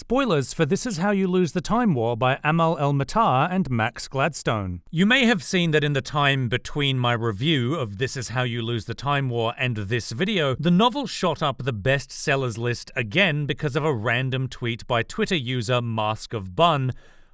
Spoilers for This Is How You Lose the Time War by El-Mohtar and Max Gladstone. You may have seen that in the time between my review of This Is How You Lose the Time War and this video, the novel shot up the bestsellers list again because of a random tweet by Twitter user Mask of Bun,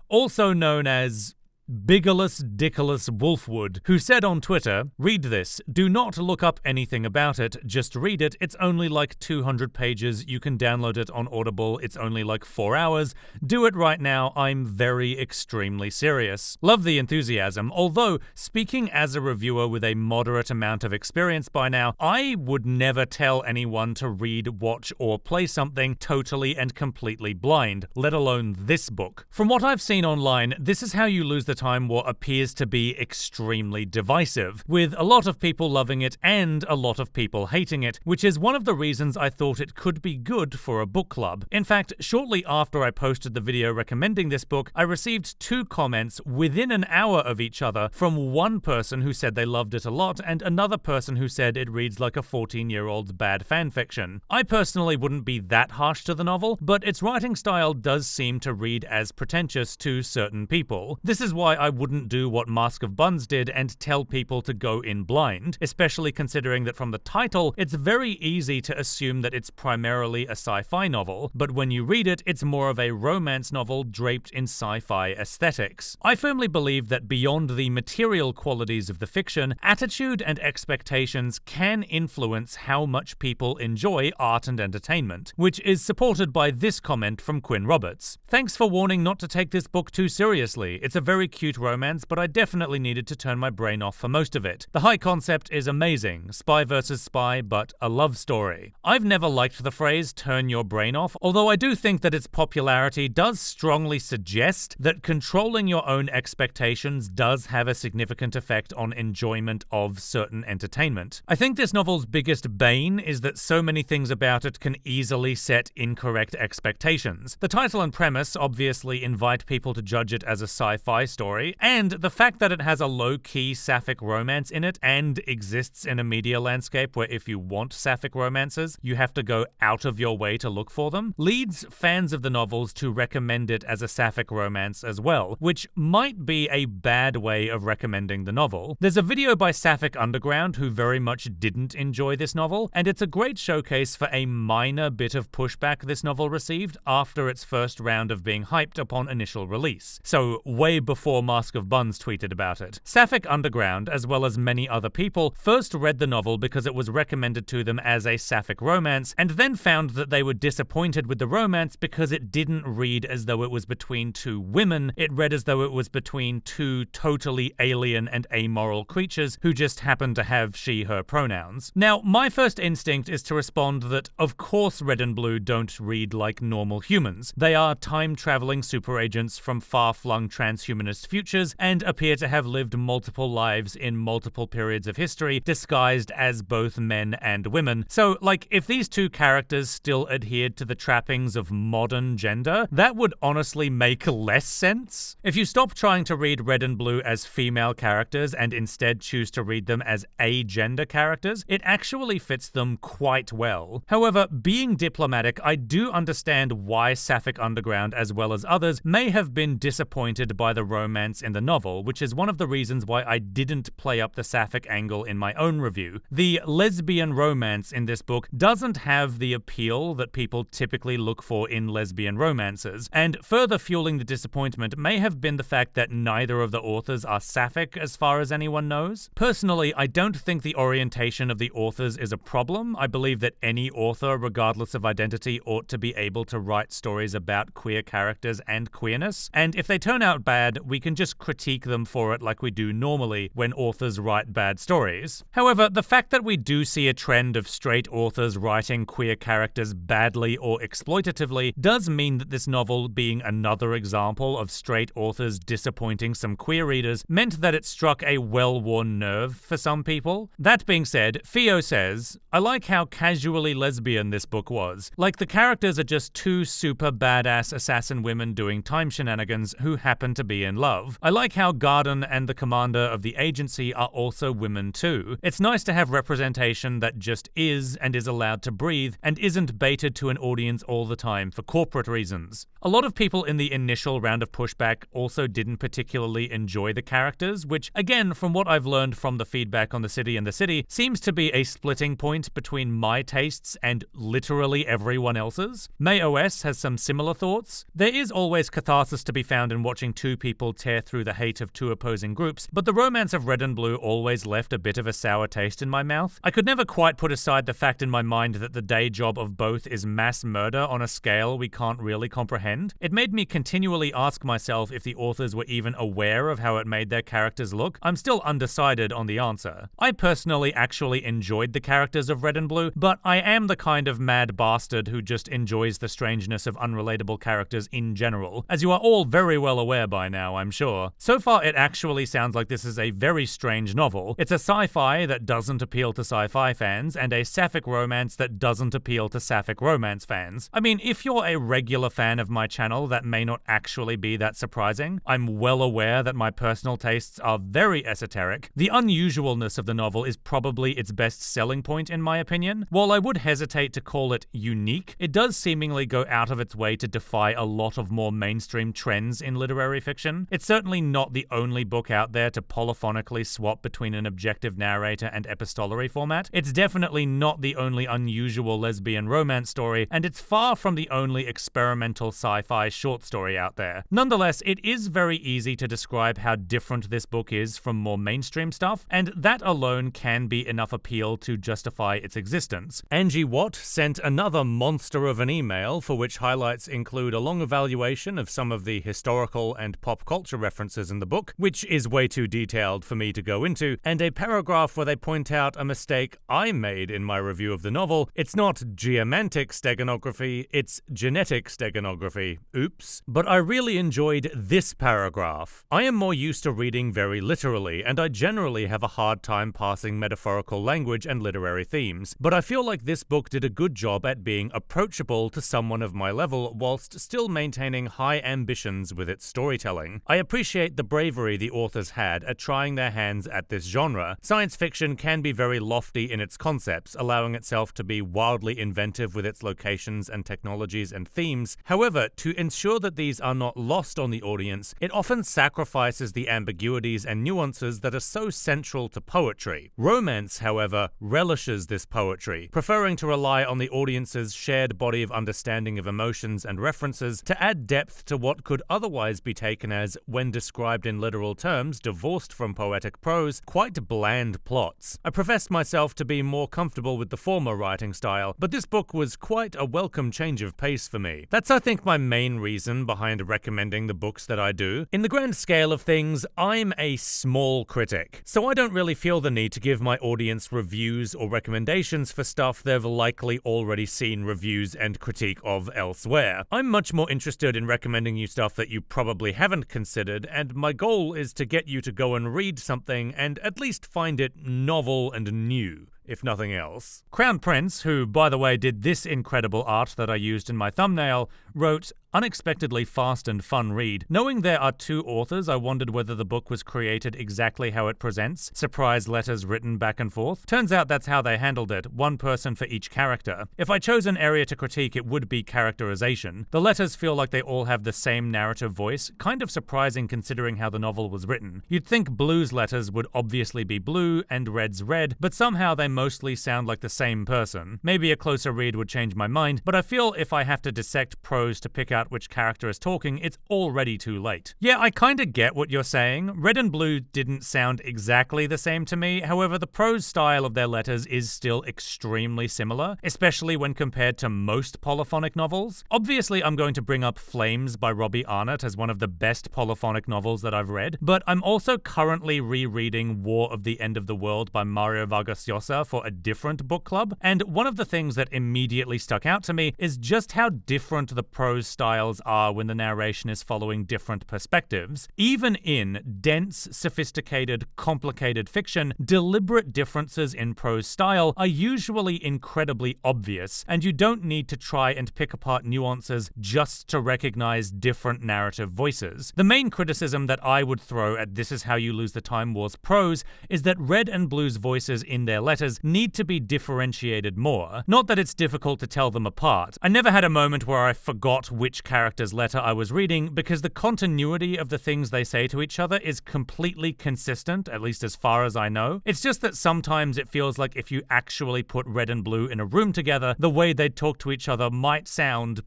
also known as Bigolus Dickolus Wolfwood, who said on Twitter, "Read this. Do not look up anything about it. Just read it. It's only like 200 pages. You can download it on Audible. It's only like 4 hours. Do it right now. I'm very extremely serious." Love the enthusiasm, although, speaking as a reviewer with a moderate amount of experience by now, I would never tell anyone to read, watch, or play something totally and completely blind, let alone this book. From what I've seen online, This Is How You Lose the Time War appears to be extremely divisive, with a lot of people loving it and a lot of people hating it, which is one of the reasons I thought it could be good for a book club. In fact, shortly after I posted the video recommending this book, I received 2 comments within an hour of each other from one person who said they loved it a lot and another person who said it reads like a 14-year-old's bad fanfiction. I personally wouldn't be that harsh to the novel, but its writing style does seem to read as pretentious to certain people. This is why I wouldn't do what Mask of Buns did and tell people to go in blind, especially considering that from the title, it's very easy to assume that it's primarily a sci-fi novel, but when you read it, it's more of a romance novel draped in sci-fi aesthetics. I firmly believe that beyond the material qualities of the fiction, attitude and expectations can influence how much people enjoy art and entertainment, which is supported by this comment from Quinn Roberts. "Thanks for warning not to take this book too seriously. It's a very cute romance, but I definitely needed to turn my brain off for most of it. The high concept is amazing, spy versus spy, but a love story." I've never liked the phrase "turn your brain off," although I do think that its popularity does strongly suggest that controlling your own expectations does have a significant effect on enjoyment of certain entertainment. I think this novel's biggest bane is that so many things about it can easily set incorrect expectations. The title and premise obviously invite people to judge it as a sci-fi story, and the fact that it has a low-key sapphic romance in it and exists in a media landscape where if you want sapphic romances, you have to go out of your way to look for them, leads fans of the novels to recommend it as a sapphic romance as well, which might be a bad way of recommending the novel. There's a video by Sapphic Underground who very much didn't enjoy this novel, and it's a great showcase for a minor bit of pushback this novel received after its first round of being hyped upon initial release, so way before Mask of Buns tweeted about it. Sapphic Underground, as well as many other people, first read the novel because it was recommended to them as a sapphic romance, and then found that they were disappointed with the romance because it didn't read as though it was between 2 women, it read as though it was between 2 totally alien and amoral creatures who just happened to have she/her pronouns. Now, my first instinct is to respond that of course Red and Blue don't read like normal humans. They are time-traveling super agents from far-flung transhumanist futures and appear to have lived multiple lives in multiple periods of history, disguised as both men and women. So, if these 2 characters still adhered to the trappings of modern gender, that would honestly make less sense. If you stop trying to read Red and Blue as female characters and instead choose to read them as agender characters, it actually fits them quite well. However, being diplomatic, I do understand why Sapphic Underground, as well as others, may have been disappointed by the romance in the novel, which is one of the reasons why I didn't play up the sapphic angle in my own review. The lesbian romance in this book doesn't have the appeal that people typically look for in lesbian romances, and further fueling the disappointment may have been the fact that neither of the authors are sapphic as far as anyone knows. Personally, I don't think the orientation of the authors is a problem. I believe that any author, regardless of identity, ought to be able to write stories about queer characters and queerness, and if they turn out bad, we can just critique them for it like we do normally when authors write bad stories. However, the fact that we do see a trend of straight authors writing queer characters badly or exploitatively does mean that this novel, being another example of straight authors disappointing some queer readers, meant that it struck a well-worn nerve for some people. That being said, Theo says, "I like how casually lesbian this book was. Like, the characters are just 2 super badass assassin women doing time shenanigans who happen to be in love. I like how Garden and the commander of the agency are also women too. It's nice to have representation that just is and is allowed to breathe and isn't baited to an audience all the time for corporate reasons. A lot of people in the initial round of pushback also didn't particularly enjoy the characters, which, again, from what I've learned from the feedback on The City and the City, seems to be a splitting point between my tastes and literally everyone else's. MayOS has some similar thoughts. There is always catharsis to be found in watching two people tear through the hate of two opposing groups, but the romance of Red and Blue always left a bit of a sour taste in my mouth. I could never quite put aside the fact in my mind that the day job of both is mass murder on a scale we can't really comprehend. It made me continually ask myself if the authors were even aware of how it made their characters look. I'm still undecided on the answer. I personally actually enjoyed the characters of Red and Blue, but I am the kind of mad bastard who just enjoys the strangeness of unrelatable characters in general, as you are all very well aware by now, I'm sure. So far, it actually sounds like this is a very strange novel. It's a sci-fi that doesn't appeal to sci-fi fans, and a sapphic romance that doesn't appeal to sapphic romance fans. I mean, if you're a regular fan of my channel, that may not actually be that surprising. I'm well aware that my personal tastes are very esoteric. The unusualness of the novel is probably its best selling point in my opinion. While I would hesitate to call it unique, it does seemingly go out of its way to defy a lot of more mainstream trends in literary fiction. It's certainly not the only book out there to polyphonically swap between an objective narrator and epistolary format. It's definitely not the only unusual lesbian romance story, and it's far from the only experimental sci-fi short story out there. Nonetheless, it is very easy to describe how different this book is from more mainstream stuff, and that alone can be enough appeal to justify its existence. Angie Watt sent another monster of an email, for which highlights include a long evaluation of some of the historical and pop culture references in the book, which is way too detailed for me to go into, and a paragraph where they point out a mistake I made in my review of the novel. It's not geomantic steganography, it's genetic steganography. Oops. But I really enjoyed this paragraph. I am more used to reading very literally, and I generally have a hard time parsing metaphorical language and literary themes, but I feel like this book did a good job at being approachable to someone of my level whilst still maintaining high ambitions with its storytelling. I appreciate the bravery the authors had at trying their hands at this genre. Science fiction can be very lofty in its concepts, allowing itself to be wildly inventive with its locations and technologies and themes. However, to ensure that these are not lost on the audience, it often sacrifices the ambiguities and nuances that are so central to poetry. Romance, however, relishes this poetry, preferring to rely on the audience's shared body of understanding of emotions and references to add depth to what could otherwise be taken as, when described in literal terms divorced from poetic prose, quite bland plots. I profess myself to be more comfortable with the former writing style, but this book was quite a welcome change of pace for me. That's, I think, my main reason behind recommending the books that I do. In the grand scale of things, I'm a small critic, so I don't really feel the need to give my audience reviews or recommendations for stuff they've likely already seen reviews and critique of elsewhere. I'm much more interested in recommending you stuff that you probably haven't considered, and my goal is to get you to go and read something and at least find it novel and new, if nothing else. Crown Prince, who, by the way, did this incredible art that I used in my thumbnail, wrote, "Unexpectedly fast and fun read. Knowing there are two authors, I wondered whether the book was created exactly how it presents, surprise letters written back and forth. Turns out that's how they handled it, one person for each character. If I chose an area to critique, it would be characterization. The letters feel like they all have the same narrative voice, kind of surprising considering how the novel was written. You'd think Blue's letters would obviously be blue and Red's red, but somehow they mostly sound like the same person. Maybe a closer read would change my mind, but I feel if I have to dissect prose to pick out which character is talking, it's already too late." Yeah, I kinda get what you're saying. Red and Blue didn't sound exactly the same to me, however the prose style of their letters is still extremely similar, especially when compared to most polyphonic novels. Obviously, I'm going to bring up Flames by Robbie Arnott as one of the best polyphonic novels that I've read, but I'm also currently rereading War of the End of the World by Mario Vargas Llosa for a different book club, and one of the things that immediately stuck out to me is just how different the prose style styles are when the narration is following different perspectives. Even in dense, sophisticated, complicated fiction, deliberate differences in prose style are usually incredibly obvious, and you don't need to try and pick apart nuances just to recognize different narrative voices. The main criticism that I would throw at This Is How You Lose the Time War's prose is that Red and Blue's voices in their letters need to be differentiated more. Not that it's difficult to tell them apart. I never had a moment where I forgot which character's letter I was reading because the continuity of the things they say to each other is completely consistent, at least as far as I know. It's just that sometimes it feels like if you actually put Red and Blue in a room together, the way they talk to each other might sound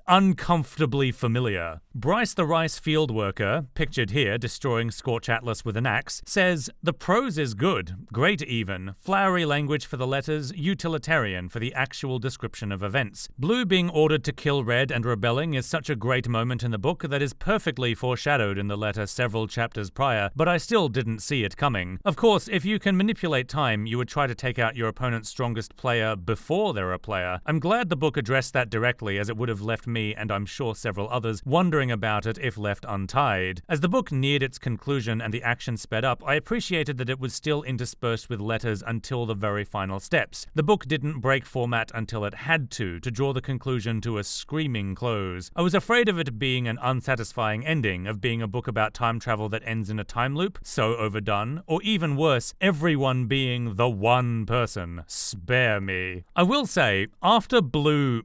uncomfortably familiar. Bryce the Rice field worker, pictured here destroying Scorch Atlas with an axe, says, "The prose is good, great even, flowery language for the letters, utilitarian for the actual description of events. Blue being ordered to kill Red and rebelling is such a great moment in the book that is perfectly foreshadowed in the letter several chapters prior, but I still didn't see it coming. Of course, if you can manipulate time, you would try to take out your opponent's strongest player before they're a player. I'm glad the book addressed that directly, as it would have left me, and I'm sure several others, wondering about it if left untied. As the book neared its conclusion and the action sped up, I appreciated that it was still interspersed with letters until the very final steps. The book didn't break format until it had to draw the conclusion to a screaming close. I was afraid of it being an unsatisfying ending, of being a book about time travel that ends in a time loop, so overdone, or even worse, everyone being the one person. Spare me. I will say, after Blue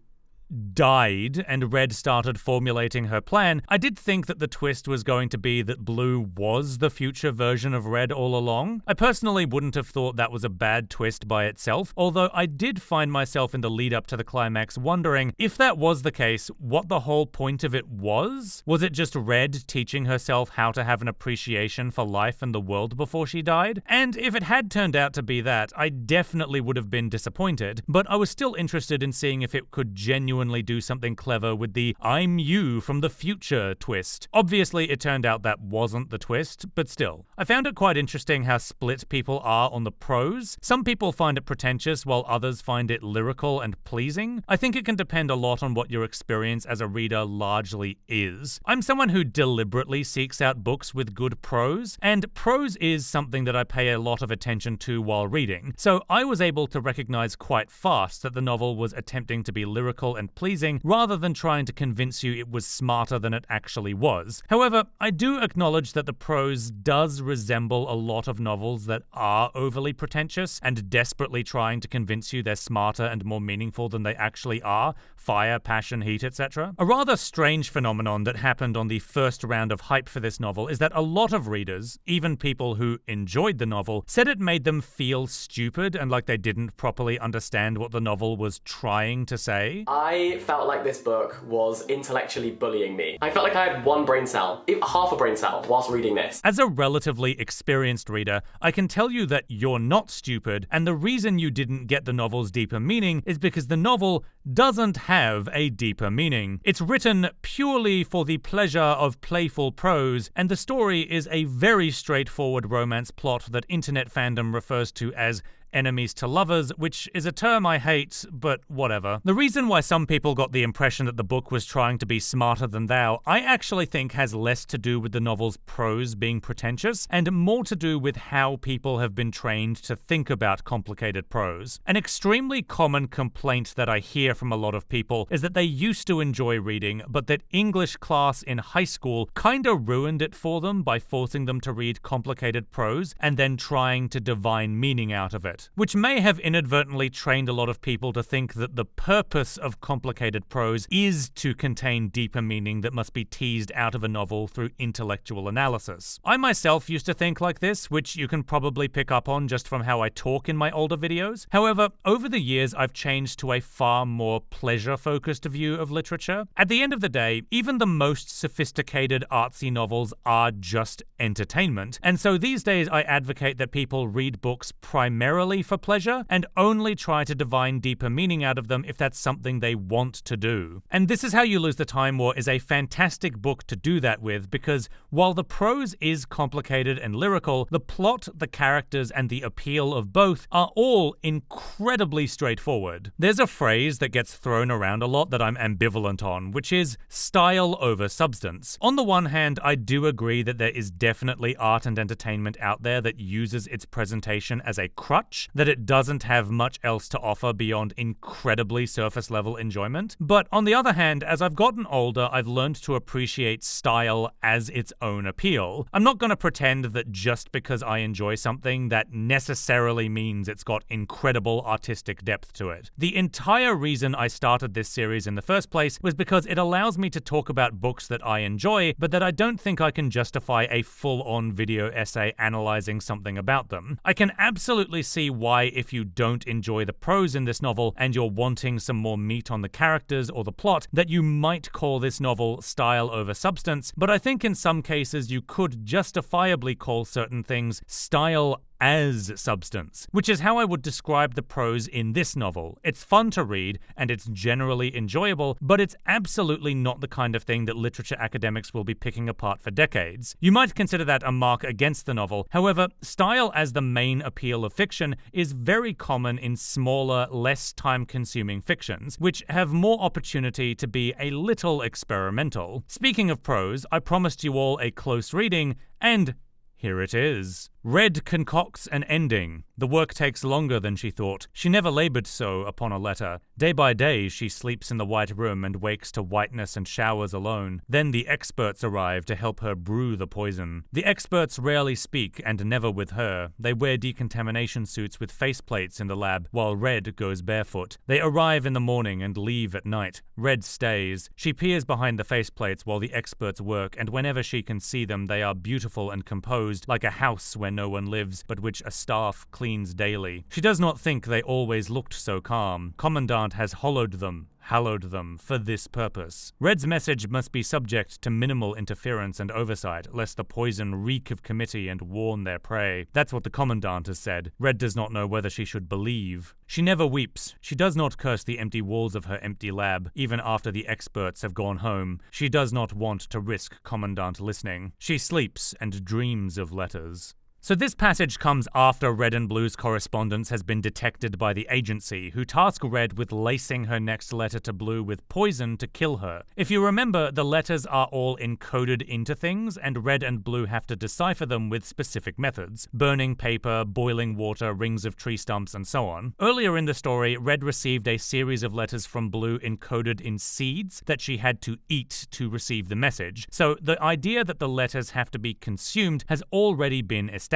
died and Red started formulating her plan, I did think that the twist was going to be that Blue was the future version of Red all along. I personally wouldn't have thought that was a bad twist by itself, although I did find myself in the lead up to the climax wondering if that was the case, what the whole point of it was? Was it just Red teaching herself how to have an appreciation for life and the world before she died? And if it had turned out to be that, I definitely would have been disappointed, but I was still interested in seeing if it could genuinely do something clever with the "I'm you from the future" twist. Obviously, it turned out that wasn't the twist, but still. I found it quite interesting how split people are on the prose. Some people find it pretentious while others find it lyrical and pleasing. I think it can depend a lot on what your experience as a reader largely is. I'm someone who deliberately seeks out books with good prose, and prose is something that I pay a lot of attention to while reading, so I was able to recognize quite fast that the novel was attempting to be lyrical and pleasing rather than trying to convince you it was smarter than it actually was. However, I do acknowledge that the prose does resemble a lot of novels that are overly pretentious and desperately trying to convince you they're smarter and more meaningful than they actually are. Fire, passion, heat, etc. A rather strange phenomenon that happened on the first round of hype for this novel is that a lot of readers, even people who enjoyed the novel, said it made them feel stupid and like they didn't properly understand what the novel was trying to say. I felt like this book was intellectually bullying me. I felt like I had one brain cell, half a brain cell, whilst reading this. As a relatively experienced reader, I can tell you that you're not stupid, and the reason you didn't get the novel's deeper meaning is because the novel doesn't have a deeper meaning. It's written purely for the pleasure of playful prose, and the story is a very straightforward romance plot that internet fandom refers to as enemies to lovers, which is a term I hate, but whatever. The reason why some people got the impression that the book was trying to be smarter than thou, I actually think has less to do with the novel's prose being pretentious, and more to do with how people have been trained to think about complicated prose. An extremely common complaint that I hear from a lot of people is that they used to enjoy reading, but that English class in high school kinda ruined it for them by forcing them to read complicated prose and then trying to divine meaning out of it. Which may have inadvertently trained a lot of people to think that the purpose of complicated prose is to contain deeper meaning that must be teased out of a novel through intellectual analysis. I myself used to think like this, which you can probably pick up on just from how I talk in my older videos. However, over the years I've changed to a far more pleasure-focused view of literature. At the end of the day, even the most sophisticated artsy novels are just entertainment, and so these days I advocate that people read books primarily entirely for pleasure, and only try to divine deeper meaning out of them if that's something they want to do. And This Is How You Lose the Time War is a fantastic book to do that with, because while the prose is complicated and lyrical, the plot, the characters, and the appeal of both are all incredibly straightforward. There's a phrase that gets thrown around a lot that I'm ambivalent on, which is style over substance. On the one hand, I do agree that there is definitely art and entertainment out there that uses its presentation as a crutch, that it doesn't have much else to offer beyond incredibly surface level enjoyment. But on the other hand, as I've gotten older, I've learned to appreciate style as its own appeal. I'm not going to pretend that just because I enjoy something, that necessarily means it's got incredible artistic depth to it. The entire reason I started this series in the first place was because it allows me to talk about books that I enjoy, but that I don't think I can justify a full-on video essay analyzing something about them. I can absolutely see why, if you don't enjoy the prose in this novel and you're wanting some more meat on the characters or the plot, that you might call this novel style over substance, but I think in some cases you could justifiably call certain things style as substance, which is how I would describe the prose in this novel. It's fun to read, and it's generally enjoyable, but it's absolutely not the kind of thing that literature academics will be picking apart for decades. You might consider that a mark against the novel. However, style as the main appeal of fiction is very common in smaller, less time-consuming fictions, which have more opportunity to be a little experimental. Speaking of prose, I promised you all a close reading, and here it is. Red concocts an ending. The work takes longer than she thought. She never labored so upon a letter. Day by day, she sleeps in the white room and wakes to whiteness and showers alone. Then the experts arrive to help her brew the poison. The experts rarely speak, and never with her. They wear decontamination suits with faceplates in the lab, while Red goes barefoot. They arrive in the morning and leave at night. Red stays. She peers behind the faceplates while the experts work, and whenever she can see them, they are beautiful and composed, like a house where no one lives, but which a staff cleans daily. She does not think they always looked so calm. Commandant has hallowed them for this purpose. Red's message must be subject to minimal interference and oversight, lest the poison reek of committee and warn their prey. That's what the Commandant has said. Red does not know whether she should believe. She never weeps. She does not curse the empty walls of her empty lab, even after the experts have gone home. She does not want to risk Commandant listening. She sleeps and dreams of letters. So this passage comes after Red and Blue's correspondence has been detected by the agency, who task Red with lacing her next letter to Blue with poison to kill her. If you remember, the letters are all encoded into things, and Red and Blue have to decipher them with specific methods: burning paper, boiling water, rings of tree stumps, and so on. Earlier in the story, Red received a series of letters from Blue encoded in seeds that she had to eat to receive the message. So the idea that the letters have to be consumed has already been established,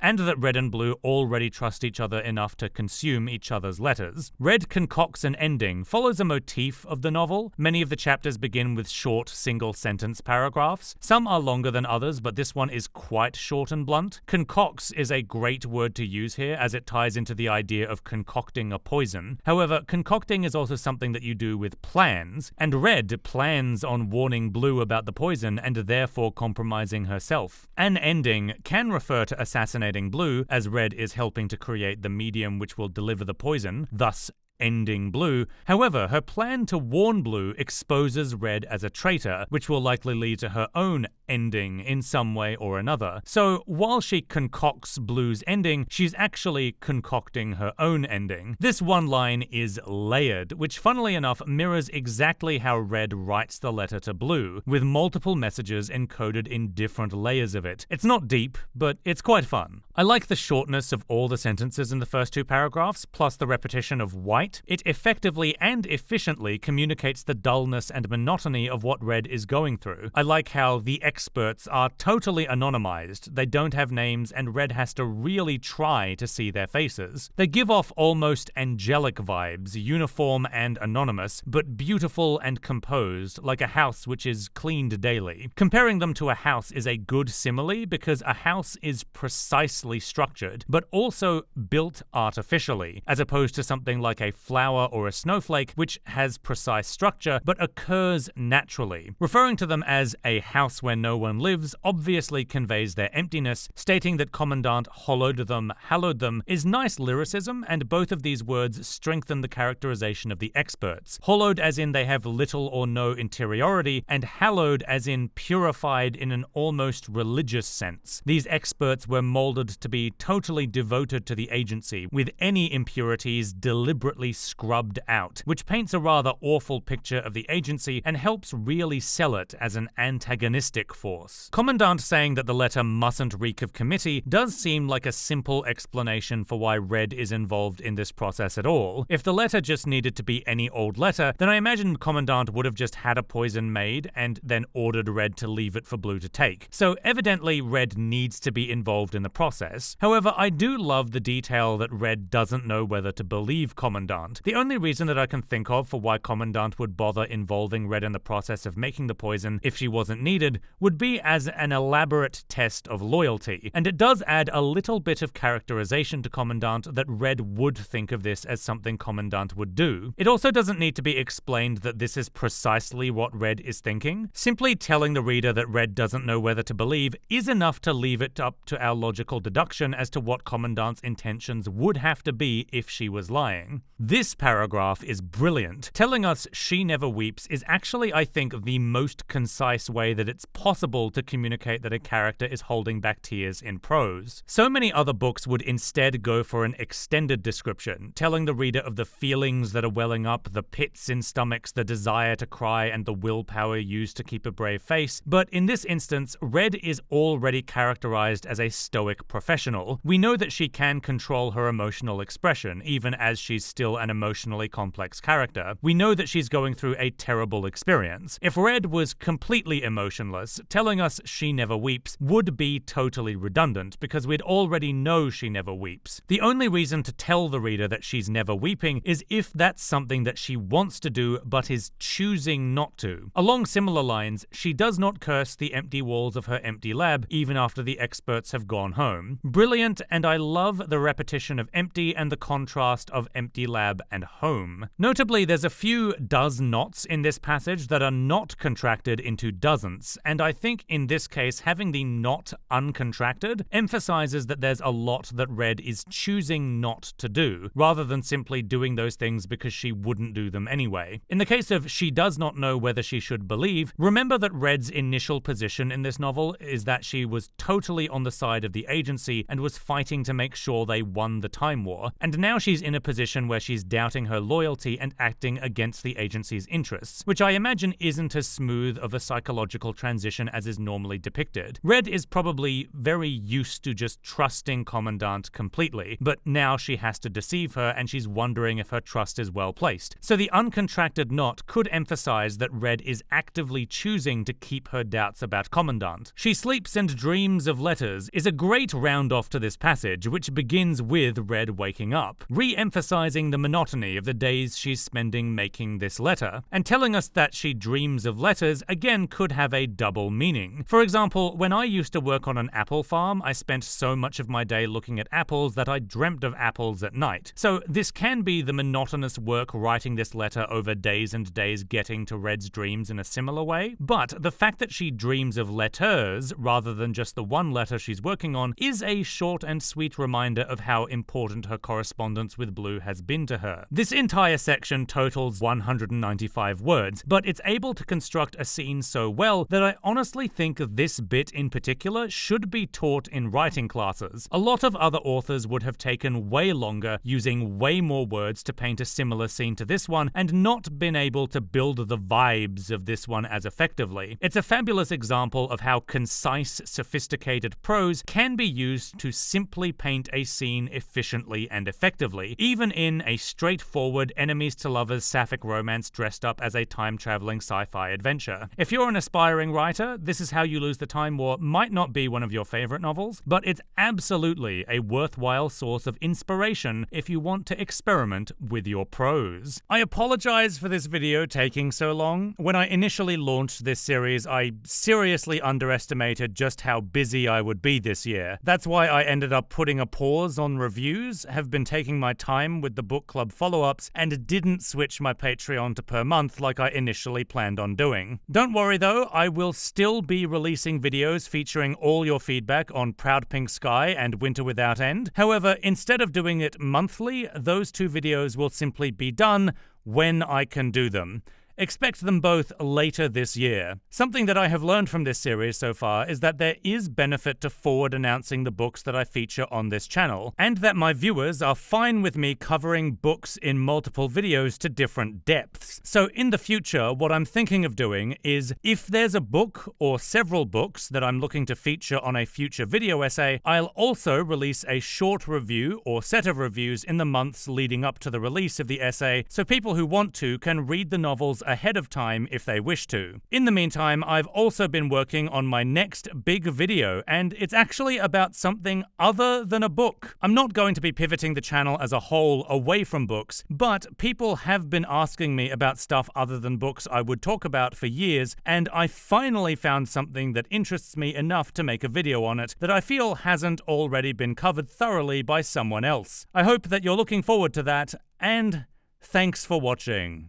and that Red and Blue already trust each other enough to consume each other's letters. Red concocts an ending follows a motif of the novel. Many of the chapters begin with short, single-sentence paragraphs. Some are longer than others, but this one is quite short and blunt. Concocts is a great word to use here, as it ties into the idea of concocting a poison. However, concocting is also something that you do with plans, and Red plans on warning Blue about the poison and therefore compromising herself. An ending can refer to assassinating Blue, as Red is helping to create the medium which will deliver the poison, thus ending Blue. However, her plan to warn Blue exposes Red as a traitor, which will likely lead to her own ending in some way or another. So while she concocts Blue's ending, she's actually concocting her own ending. This one line is layered, which funnily enough mirrors exactly how Red writes the letter to Blue, with multiple messages encoded in different layers of it. It's not deep, but it's quite fun. I like the shortness of all the sentences in the first two paragraphs, plus the repetition of white. It effectively and efficiently communicates the dullness and monotony of what Red is going through. I like how the experts are totally anonymized. They don't have names, and Red has to really try to see their faces. They give off almost angelic vibes, uniform and anonymous, but beautiful and composed, like a house which is cleaned daily. Comparing them to a house is a good simile because a house is precisely structured, but also built artificially, as opposed to something like a flower or a snowflake, which has precise structure, but occurs naturally. Referring to them as a house where no one lives obviously conveys their emptiness. Stating that Commandant hollowed them, hallowed them is nice lyricism, and both of these words strengthen the characterization of the experts. Hollowed as in they have little or no interiority, and hallowed as in purified in an almost religious sense. These experts were molded to be totally devoted to the agency, with any impurities deliberately scrubbed out, which paints a rather awful picture of the agency and helps really sell it as an antagonistic force. Commandant saying that the letter mustn't reek of committee does seem like a simple explanation for why Red is involved in this process at all. If the letter just needed to be any old letter, then I imagine Commandant would have just had a poison made and then ordered Red to leave it for Blue to take. So evidently Red needs to be involved in the process. However, I do love the detail that Red doesn't know whether to believe Commandant. The only reason that I can think of for why Commandant would bother involving Red in the process of making the poison if she wasn't needed would be as an elaborate test of loyalty, and it does add a little bit of characterization to Commandant that Red would think of this as something Commandant would do. It also doesn't need to be explained that this is precisely what Red is thinking. Simply telling the reader that Red doesn't know whether to believe is enough to leave it up to our logical deduction as to what Commandant's intentions would have to be if she was lying. This paragraph is brilliant. Telling us she never weeps is actually, I think, the most concise way that it's possible to communicate that a character is holding back tears in prose. So many other books would instead go for an extended description, telling the reader of the feelings that are welling up, the pits in stomachs, the desire to cry, and the willpower used to keep a brave face. But in this instance, Red is already characterized as a stoic professional. We know that she can control her emotional expression, even as she's still an emotionally complex character. We know that she's going through a terrible experience. If Red was completely emotionless, telling us she never weeps would be totally redundant, because we'd already know she never weeps. The only reason to tell the reader that she's never weeping is if that's something that she wants to do but is choosing not to. Along similar lines, she does not curse the empty walls of her empty lab even after the experts have gone home. Brilliant, and I love the repetition of empty and the contrast of empty lab and home. Notably, there's a few does nots in this passage that are not contracted into doesn'ts, and I think in this case having the not uncontracted emphasizes that there's a lot that Red is choosing not to do, rather than simply doing those things because she wouldn't do them anyway. In the case of she does not know whether she should believe, remember that Red's initial position in this novel is that she was totally on the side of the agency and was fighting to make sure they won the Time War, and now she's in a position where she's doubting her loyalty and acting against the agency's interests, which I imagine isn't as smooth of a psychological transition as is normally depicted. Red is probably very used to just trusting Commandant completely, but now she has to deceive her and she's wondering if her trust is well placed. So the uncontracted knot could emphasize that Red is actively choosing to keep her doubts about Commandant. She sleeps and dreams of letters is a great round-off to this passage, which begins with Red waking up, re-emphasizing the monotony of the days she's spending making this letter, and telling us that she dreams of letters again could have a double meaning. For example, when I used to work on an apple farm, I spent so much of my day looking at apples that I dreamt of apples at night. So this can be the monotonous work writing this letter over days and days getting to Red's dreams in a similar way, but the fact that she dreams of letters rather than just the one letter she's working on is a short and sweet reminder of how important her correspondence with Blue has been to her. This entire section totals 195 words, but it's able to construct a scene so well that I honestly think this bit in particular should be taught in writing classes. A lot of other authors would have taken way longer, using way more words to paint a similar scene to this one, and not been able to build the vibes of this one as effectively. It's a fabulous example of how concise, sophisticated prose can be used to simply paint a scene efficiently and effectively, even in a straightforward enemies to lovers sapphic romance dressed up as a time-traveling sci-fi adventure. If you're an aspiring writer, This Is How You Lose the Time War might not be one of your favorite novels, but it's absolutely a worthwhile source of inspiration if you want to experiment with your prose. I apologize for this video taking so long. When I initially launched this series, I seriously underestimated just how busy I would be this year. That's why I ended up putting a pause on reviews, have been taking my time with the book club follow-ups and didn't switch my Patreon to per month like I initially planned on doing. Don't worry though, I will still be releasing videos featuring all your feedback on Proud Pink Sky and Winter Without End. However, instead of doing it monthly, those two videos will simply be done when I can do them. Expect them both later this year. Something that I have learned from this series so far is that there is benefit to forward announcing the books that I feature on this channel, and that my viewers are fine with me covering books in multiple videos to different depths. So in the future, what I'm thinking of doing is, if there's a book or several books that I'm looking to feature on a future video essay, I'll also release a short review or set of reviews in the months leading up to the release of the essay, so people who want to can read the novels ahead of time if they wish to. In the meantime, I've also been working on my next big video, and it's actually about something other than a book. I'm not going to be pivoting the channel as a whole away from books, but people have been asking me about stuff other than books I would talk about for years, and I finally found something that interests me enough to make a video on it that I feel hasn't already been covered thoroughly by someone else. I hope that you're looking forward to that, and thanks for watching.